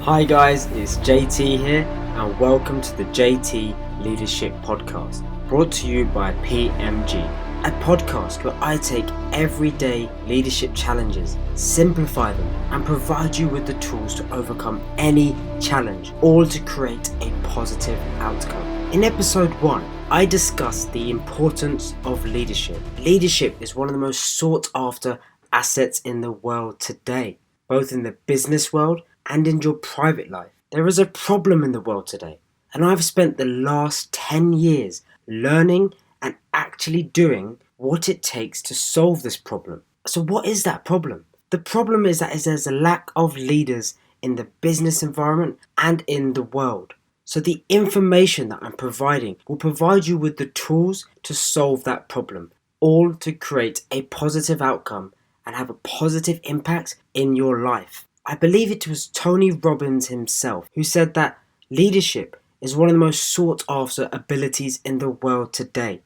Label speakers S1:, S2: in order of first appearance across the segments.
S1: Hi guys, it's JT here and welcome to the JT Leadership Podcast, brought to you by PMG, a podcast where I take everyday leadership challenges, simplify them and provide you with the tools to overcome any challenge, all to create a positive outcome. In episode 1, I discussed the importance of leadership. Leadership is one of the most sought after assets in the world today, both in the business world and in your private life. There is a problem in the world today, and I've spent the last 10 years learning and actually doing what it takes to solve this problem. So what is that problem? The problem is that there's a lack of leaders in the business environment and in the world. So the information that I'm providing will provide you with the tools to solve that problem, all to create a positive outcome and have a positive impact in your life. I believe it was Tony Robbins himself who said that leadership is one of the most sought after abilities in the world today.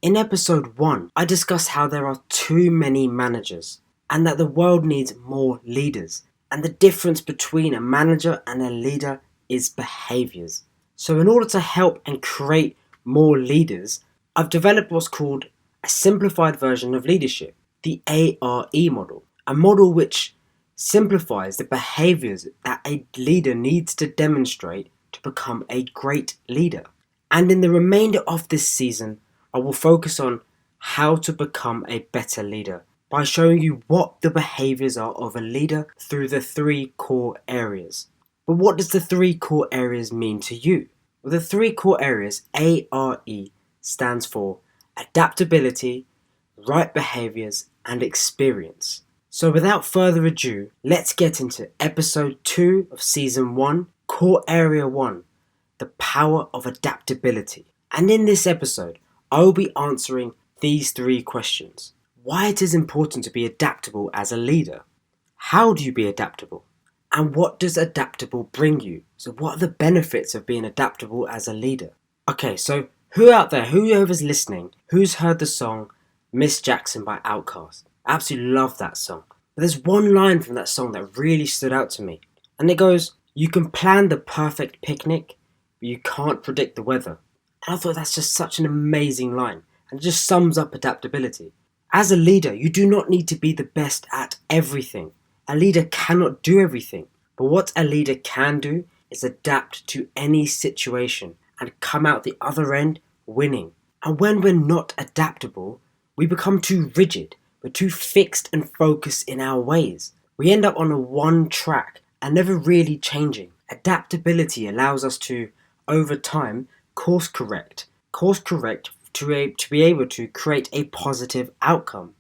S1: In episode 1, I discussed how there are too many managers and that the world needs more leaders. And the difference between a manager and a leader is behaviors. So in order to help and create more leaders, I've developed what's called a simplified version of leadership, the ARE model, a model which simplifies the behaviors that a leader needs to demonstrate to become a great leader. And in the remainder of this season, I will focus on how to become a better leader by showing you what the behaviors are of a leader through the 3 core areas. But what does the 3 core areas mean to you? Well, the 3 core areas, ARE, stands for adaptability, right behaviors, and experience. So without further ado, let's get into episode 2 of season 1, core area 1, the power of adaptability. And in this episode, I will be answering these 3 questions. Why it is important to be adaptable as a leader? How do you be adaptable? And what does adaptable bring you? So what are the benefits of being adaptable as a leader? Okay, so whoever's listening, who's heard the song Miss Jackson by Outkast? I absolutely love that song. But there's one line from that song that really stood out to me. And it goes, "You can plan the perfect picnic, but you can't predict the weather." And I thought that's just such an amazing line. And it just sums up adaptability. As a leader, you do not need to be the best at everything. A leader cannot do everything. But what a leader can do is adapt to any situation and come out the other end winning. And when we're not adaptable, we become too rigid. We're too fixed and focused in our ways. We end up on a one track and never really changing. Adaptability allows us to, over time, course correct to be able to create a positive outcome,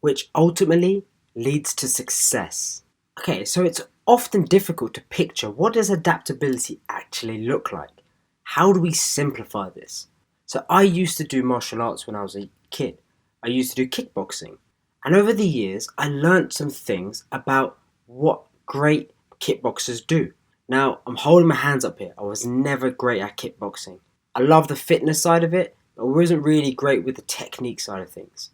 S1: which ultimately leads to success. Okay, so it's often difficult to picture what does adaptability actually look like? How do we simplify this? So I used to do martial arts when I was a kid. I used to do kickboxing. And over the years, I learnt some things about what great kickboxers do. Now, I'm holding my hands up here. I was never great at kickboxing. I love the fitness side of it, but I wasn't really great with the technique side of things.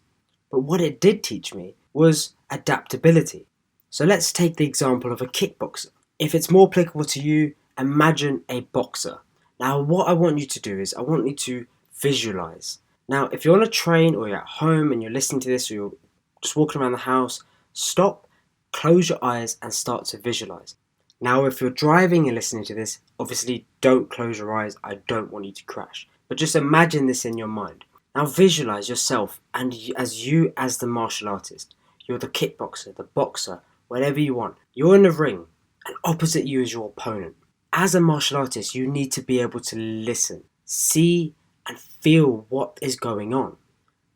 S1: But what it did teach me was adaptability. So let's take the example of a kickboxer. If it's more applicable to you, imagine a boxer. Now, what I want you to do is I want you to visualize. Now, if you're on a train or you're at home and you're listening to this or you're just walking around the house, stop, close your eyes and start to visualize. Now, if you're driving and listening to this, obviously don't close your eyes. I don't want you to crash. But just imagine this in your mind. Now visualize yourself and as the martial artist. You're the kickboxer, the boxer, whatever you want. You're in the ring and opposite you is your opponent. As a martial artist, you need to be able to listen, see and feel what is going on.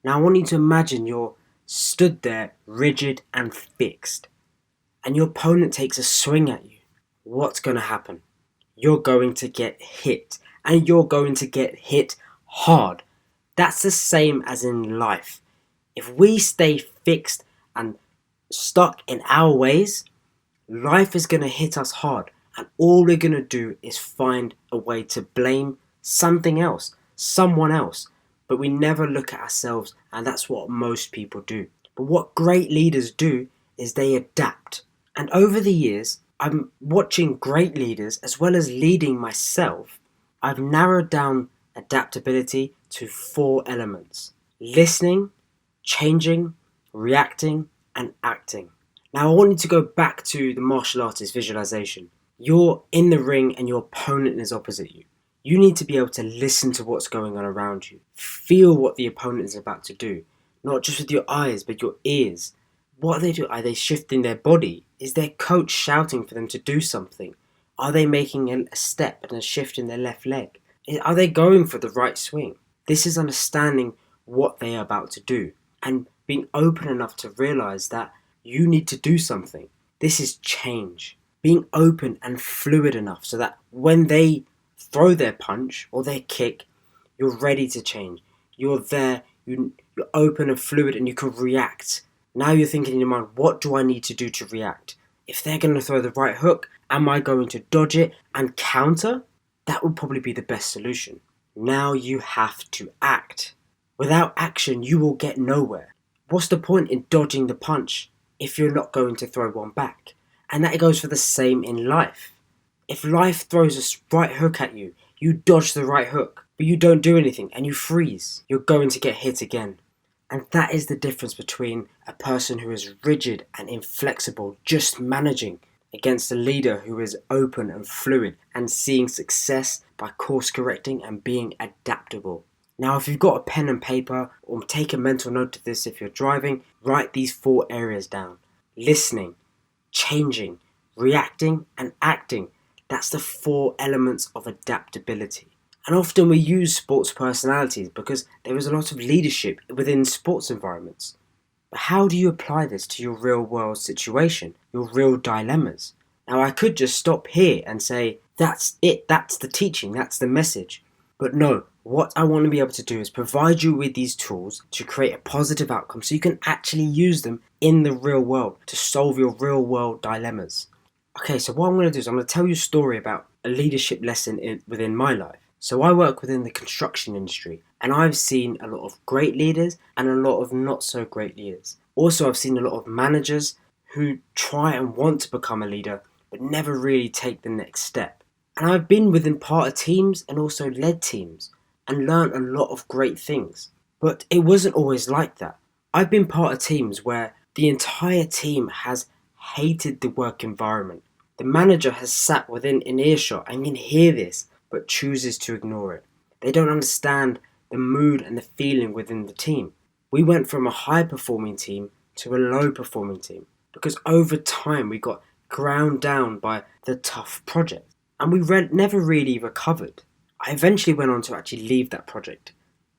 S1: Now I want you to imagine you're stood there rigid and fixed and your opponent takes a swing at you. What's going to happen? You're going to get hit and you're going to get hit hard. That's the same as in life. If we stay fixed and stuck in our ways, life is going to hit us hard and all we're going to do is find a way to blame something else, someone else. But we never look at ourselves, and that's what most people do. But what great leaders do is they adapt. And over the years, I'm watching great leaders as well as leading myself. I've narrowed down adaptability to 4 elements: listening, changing, reacting, and acting. Now, I want you to go back to the martial artist visualization. You're in the ring and your opponent is opposite you. You need to be able to listen to what's going on around you. Feel what the opponent is about to do, not just with your eyes, but your ears. What are they doing? Are they shifting their body? Is their coach shouting for them to do something? Are they making a step and a shift in their left leg? Are they going for the right swing? This is understanding what they are about to do and being open enough to realize that you need to do something. This is change. Being open and fluid enough so that when they throw their punch or their kick, you're ready to change. You're there, you're open and fluid, and you can react. Now you're thinking in your mind, what do I need to do to react? If they're going to throw the right hook, am I going to dodge it and counter? That would probably be the best solution. Now you have to act. Without action, you will get nowhere. What's the point in dodging the punch if you're not going to throw one back? And that goes for the same in life. If life throws a right hook at you, you dodge the right hook, but you don't do anything and you freeze. You're going to get hit again. And that is the difference between a person who is rigid and inflexible, just managing, against a leader who is open and fluid and seeing success by course correcting and being adaptable. Now, if you've got a pen and paper, or take a mental note of this if you're driving, write these 4 areas down. Listening, changing, reacting, and acting. That's the 4 elements of adaptability. And often we use sports personalities because there is a lot of leadership within sports environments. But how do you apply this to your real world situation, your real dilemmas? Now, I could just stop here and say, that's it, that's the teaching, that's the message. But no, what I want to be able to do is provide you with these tools to create a positive outcome so you can actually use them in the real world to solve your real world dilemmas. Okay, so what I'm going to do is I'm going to tell you a story about a leadership lesson within my life. So I work within the construction industry and I've seen a lot of great leaders and a lot of not so great leaders. Also, I've seen a lot of managers who try and want to become a leader but never really take the next step. And I've been within part of teams and also led teams and learned a lot of great things. But it wasn't always like that. I've been part of teams where the entire team has hated the work environment. The manager has sat within an earshot and can hear this but chooses to ignore it. They don't understand the mood and the feeling within the team. We went from a high performing team to a low performing team because over time we got ground down by the tough project and we never really recovered. I eventually went on to actually leave that project.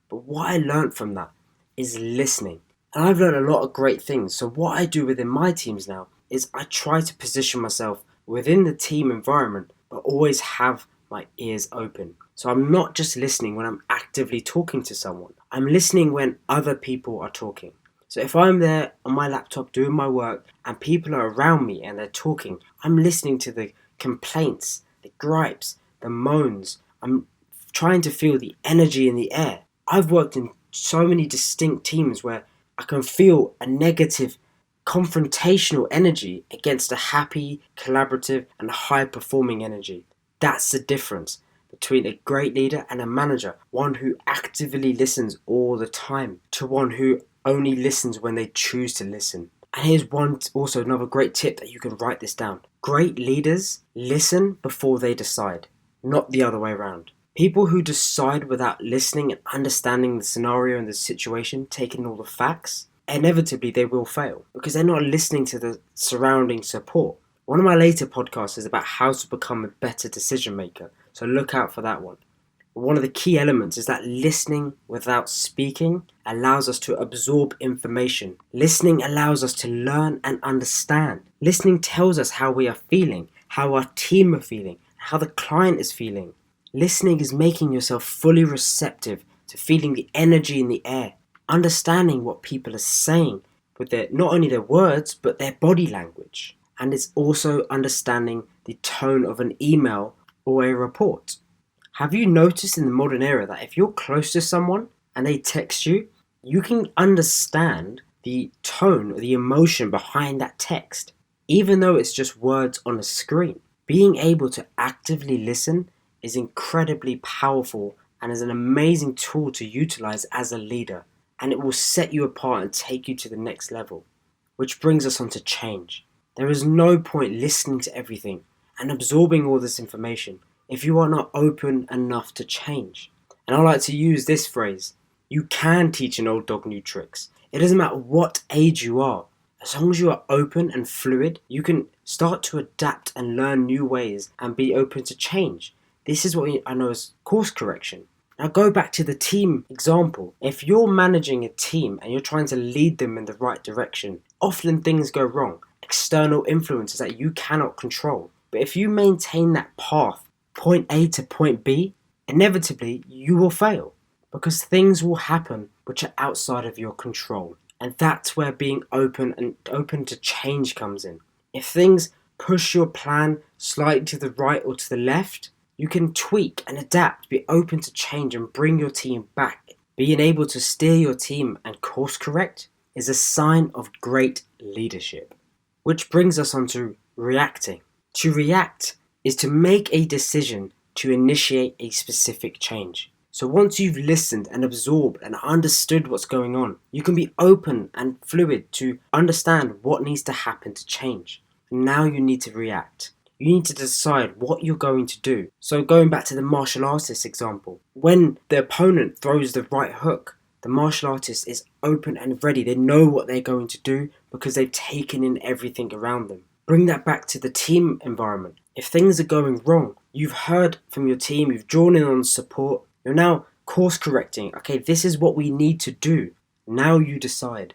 S1: But what I learned from that is listening. And I've learned a lot of great things. So what I do within my teams now is I try to position myself within the team environment but always have my ears open. So I'm not just listening when I'm actively talking to someone. I'm listening when other people are talking. So if I'm there on my laptop doing my work and people are around me and they're talking, I'm listening to the complaints, the gripes, the moans. I'm trying to feel the energy in the air. I've worked in so many distinct teams where I can feel a negative confrontational energy against a happy, collaborative and high-performing energy. That's the difference between a great leader and a manager, one who actively listens all the time to one who only listens when they choose to listen. And here's another great tip that you can write this down. Great leaders listen before they decide, not the other way around. People who decide without listening and understanding the scenario and the situation, taking all the facts, inevitably they will fail because they're not listening to the surrounding support. One of my later podcasts is about how to become a better decision maker, so look out for that one. One of the key elements is that listening without speaking allows us to absorb information. Listening allows us to learn and understand. Listening tells us how we are feeling, how our team are feeling, how the client is feeling. Listening is making yourself fully receptive to feeling the energy in the air, understanding what people are saying with not only their words but their body language. And it's also understanding the tone of an email or a report. Have you noticed in the modern era that if you're close to someone and they text you, you can understand the tone or the emotion behind that text, even though it's just words on a screen. Being able to actively listen is incredibly powerful and is an amazing tool to utilize as a leader, and it will set you apart and take you to the next level. Which brings us on to change. There is no point listening to everything and absorbing all this information if you are not open enough to change. And I like to use this phrase: you can teach an old dog new tricks. It doesn't matter what age you are. As long as you are open and fluid, you can start to adapt and learn new ways and be open to change. This is what I know as course correction. Now go back to the team example. If you're managing a team and you're trying to lead them in the right direction, often things go wrong. External influences that you cannot control. But if you maintain that path, point A to point B, inevitably you will fail because things will happen which are outside of your control. And that's where being open to change comes in. If things push your plan slightly to the right or to the left, you can tweak and adapt, be open to change and bring your team back. Being able to steer your team and course correct is a sign of great leadership. Which brings us on to reacting. To react is to make a decision to initiate a specific change. So once you've listened and absorbed and understood what's going on, you can be open and fluid to understand what needs to happen to change. And now you need to react. You need to decide what you're going to do. So going back to the martial artist example, when the opponent throws the right hook, the martial artist is open and ready. They know what they're going to do because they've taken in everything around them. Bring that back to the team environment. If things are going wrong, you've heard from your team, you've drawn in on support, you're now course correcting. Okay, this is what we need to do. Now you decide.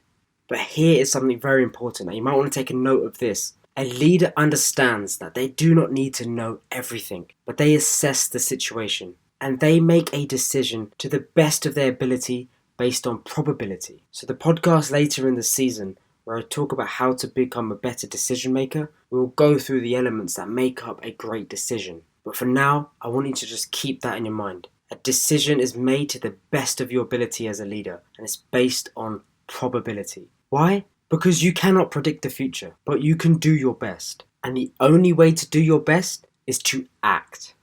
S1: But here is something very important. Now you might want to take a note of this. A leader understands that they do not need to know everything, but they assess the situation and they make a decision to the best of their ability based on probability. So the podcast later in the season, where I talk about how to become a better decision maker, we will go through the elements that make up a great decision. But for now, I want you to just keep that in your mind. A decision is made to the best of your ability as a leader, and it's based on probability. Why? Because you cannot predict the future, but you can do your best. And the only way to do your best is to act.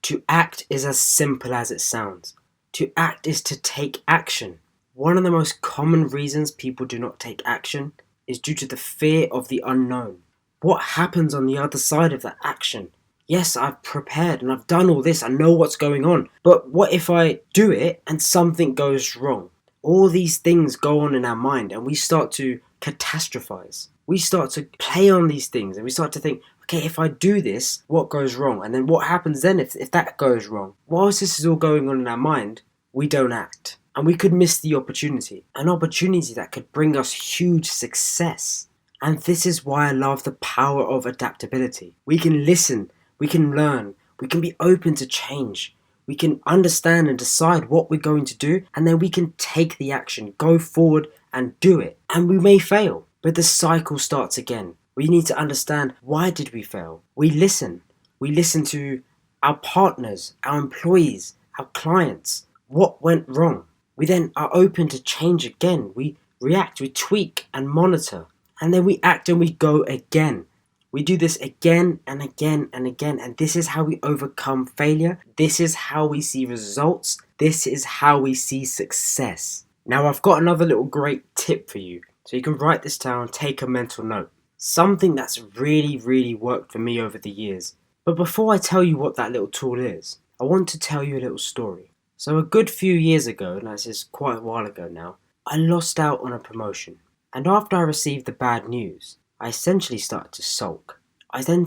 S1: To act is as simple as it sounds. To act is to take action. One of the most common reasons people do not take action is due to the fear of the unknown. What happens on the other side of that action? Yes, I've prepared and I've done all this, I know what's going on, but what if I do it and something goes wrong? All these things go on in our mind and we start to catastrophize. We start to play on these things and we start to think, okay, if I do this, what goes wrong? And then what happens then if that goes wrong? Whilst this is all going on in our mind, we don't act. And we could miss the opportunity. An opportunity that could bring us huge success. And this is why I love the power of adaptability. We can listen, we can learn, we can be open to change. We can understand and decide what we're going to do, and then we can take the action, go forward and do it. And we may fail, but the cycle starts again. We need to understand, why did we fail? We listen. We listen to our partners, our employees, our clients. What went wrong? We then are open to change again. We react, we tweak and monitor. And then we act and we go again. We do this again and again and again, and this is how we overcome failure. This is how we see results. This is how we see success. Now I've got another little great tip for you, so you can write this down, take a mental note. Something that's really worked for me over the years. But before I tell you what that little tool is, I want to tell you a little story. So a good few years ago, and this is quite a while ago now, I lost out on a promotion. And after I received the bad news, I essentially started to sulk. I then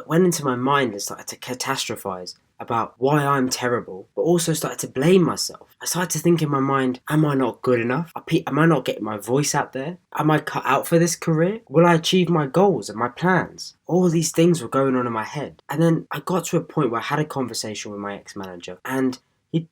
S1: went into my mind and started to catastrophize about why I'm terrible, but also started to blame myself. I started to think in my mind, am I not good enough? Am I not getting my voice out there? Am I cut out for this career? Will I achieve my goals and my plans? All these things were going on in my head. And then I got to a point where I had a conversation with my ex-manager, and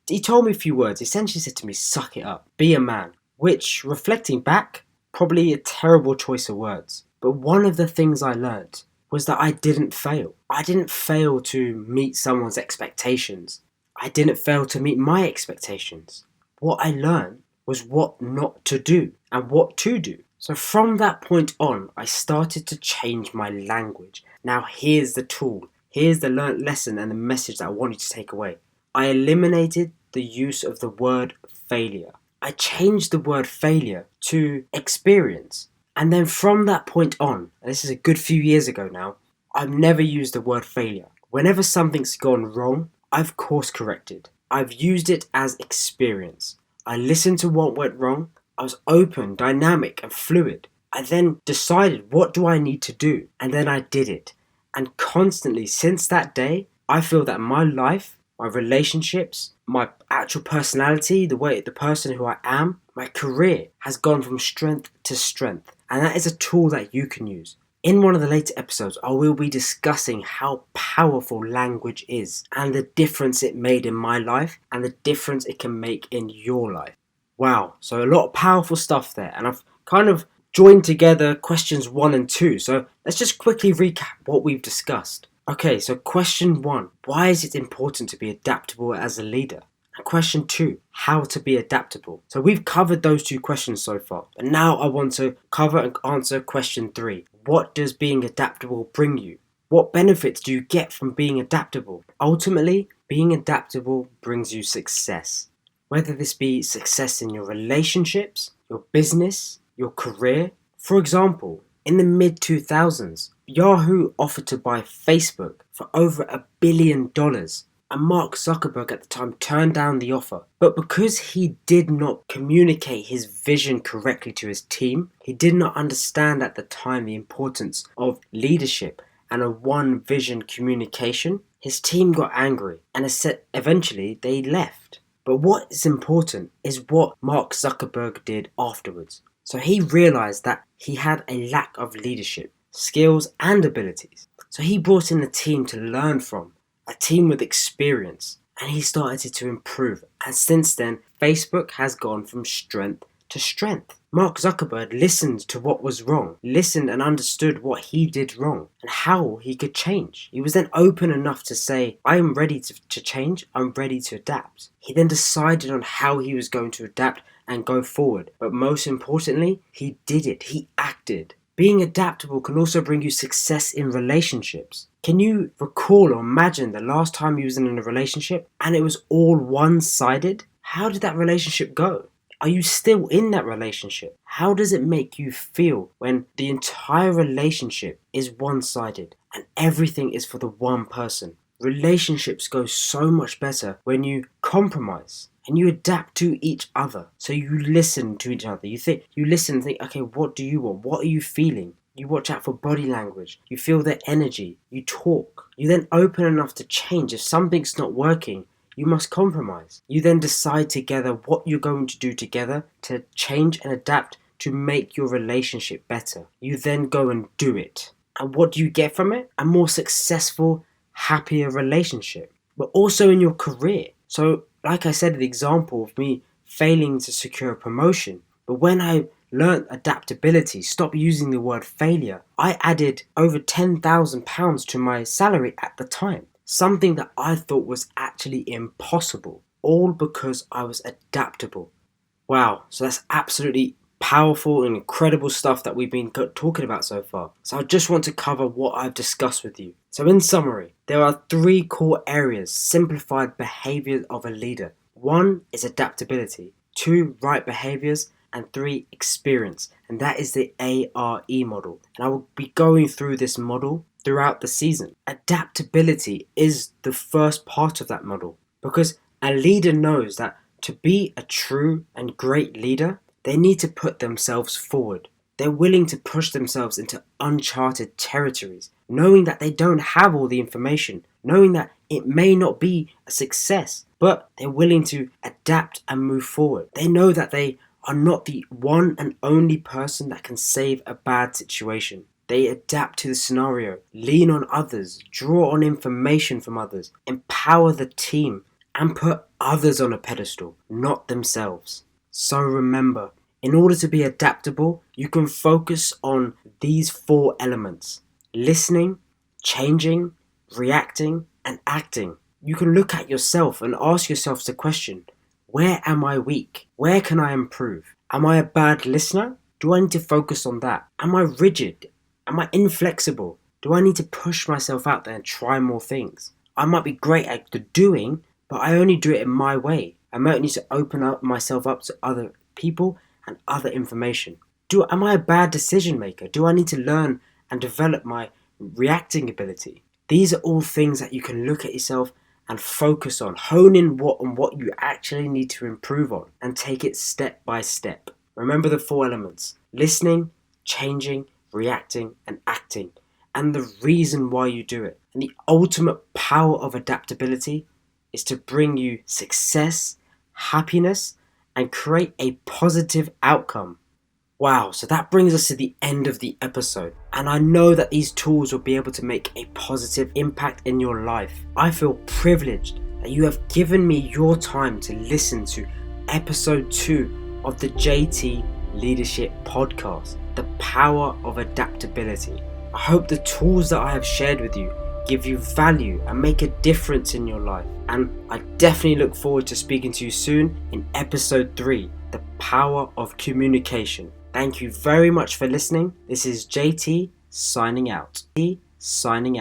S1: he told me a few words. He essentially said to me, suck it up, be a man. Which, reflecting back, probably a terrible choice of words. But one of the things I learned was that I didn't fail. I didn't fail to meet someone's expectations. I didn't fail to meet my expectations. What I learned was what not to do and what to do. So from that point on, I started to change my language. Now here's the tool. Here's the learnt lesson and the message that I want you to take away. I eliminated the use of the word failure. I changed the word failure to experience. And then from that point on, and this is a good few years ago now, I've never used the word failure. Whenever something's gone wrong, I've course corrected. I've used it as experience. I listened to what went wrong. I was open, dynamic, and fluid. I then decided, what do I need to do? And then I did it. And constantly, since that day, I feel that my life, my relationships, my actual personality, the person who I am, my career has gone from strength to strength. And that is a tool that you can use. In one of the later episodes, I will be discussing how powerful language is and the difference it made in my life and the difference it can make in your life. Wow, so a lot of powerful stuff there, and I've kind of joined together questions 1 and 2. So let's just quickly recap what we've discussed. Okay, so question 1, why is it important to be adaptable as a leader? And question 2, how to be adaptable. So we've covered those 2 questions so far, but now I want to cover and answer question 3. What does being adaptable bring you? What benefits do you get from being adaptable? Ultimately, being adaptable brings you success. Whether this be success in your relationships, your business, your career. For example, in the mid-2000s, Yahoo offered to buy Facebook for over $1 billion, and Mark Zuckerberg at the time turned down the offer. But because he did not communicate his vision correctly to his team, he did not understand at the time the importance of leadership and a one vision communication, his team got angry and eventually they left. But what is important is what Mark Zuckerberg did afterwards. So he realized that he had a lack of leadership, skills and abilities. So he brought in a team to learn from, a team with experience, and he started to improve. And since then, Facebook has gone from strength to strength. Mark Zuckerberg listened to what was wrong, listened and understood what he did wrong and how he could change. He was then open enough to say, I am ready to change, I'm ready to adapt. He then decided on how he was going to adapt and go forward. But most importantly, he did it, he acted. Being adaptable can also bring you success in relationships. Can you recall or imagine the last time you was in a relationship and it was all one-sided? How did that relationship go? Are you still in that relationship? How does it make you feel when the entire relationship is one-sided and everything is for the one person? Relationships go so much better when you compromise and you adapt to each other. So you listen to each other. You listen and think, okay, what do you want? What are you feeling? You watch out for body language. You feel their energy. You talk. You then open enough to change. If something's not working, you must compromise. You then decide together what you're going to do together to change and adapt to make your relationship better. You then go and do it. And what do you get from it? A more successful, happier relationship. But also in your career. So, like I said, the example of me failing to secure a promotion. But when I learned adaptability, stopped using the word failure, I added over £10,000 to my salary at the time. Something that I thought was actually impossible, all because I was adaptable. Wow, so that's absolutely powerful and incredible stuff that we've been talking about so far. So I just want to cover what I've discussed with you. So in summary, there are 3 core areas, simplified behaviors of a leader. 1 is adaptability, 2 right behaviors, and 3 experience. And that is the ARE model. And I will be going through this model throughout the season. Adaptability is the first part of that model because a leader knows that to be a true and great leader, they need to put themselves forward. They're willing to push themselves into uncharted territories, knowing that they don't have all the information, knowing that it may not be a success, but they're willing to adapt and move forward. They know that they are not the one and only person that can save a bad situation. They adapt to the scenario, lean on others, draw on information from others, empower the team, and put others on a pedestal, not themselves. So remember, in order to be adaptable, you can focus on these 4 elements: listening, changing, reacting, and acting. You can look at yourself and ask yourself the question, where am I weak? Where can I improve? Am I a bad listener? Do I need to focus on that? Am I rigid? Am I inflexible? Do I need to push myself out there and try more things? I might be great at the doing, but I only do it in my way. I might need to open up myself up to other people and other information. Am I a bad decision maker? Do I need to learn and develop my reacting ability? These are all things that you can look at yourself and focus on, hone in what you actually need to improve on, and take it step by step. Remember the 4 elements: listening, changing, reacting, and acting, and the reason why you do it. And the ultimate power of adaptability is to bring you success, happiness, and create a positive outcome. Wow, so that brings us to the end of the episode, and I know that these tools will be able to make a positive impact in your life. I feel privileged that you have given me your time to listen to episode 2 of the JT Leadership Podcast, the Power of Adaptability. I hope the tools that I have shared with you give you value and make a difference in your life, and I definitely look forward to speaking to you soon in episode 3, the Power of Communication. Thank you very much for listening. This is JT signing out.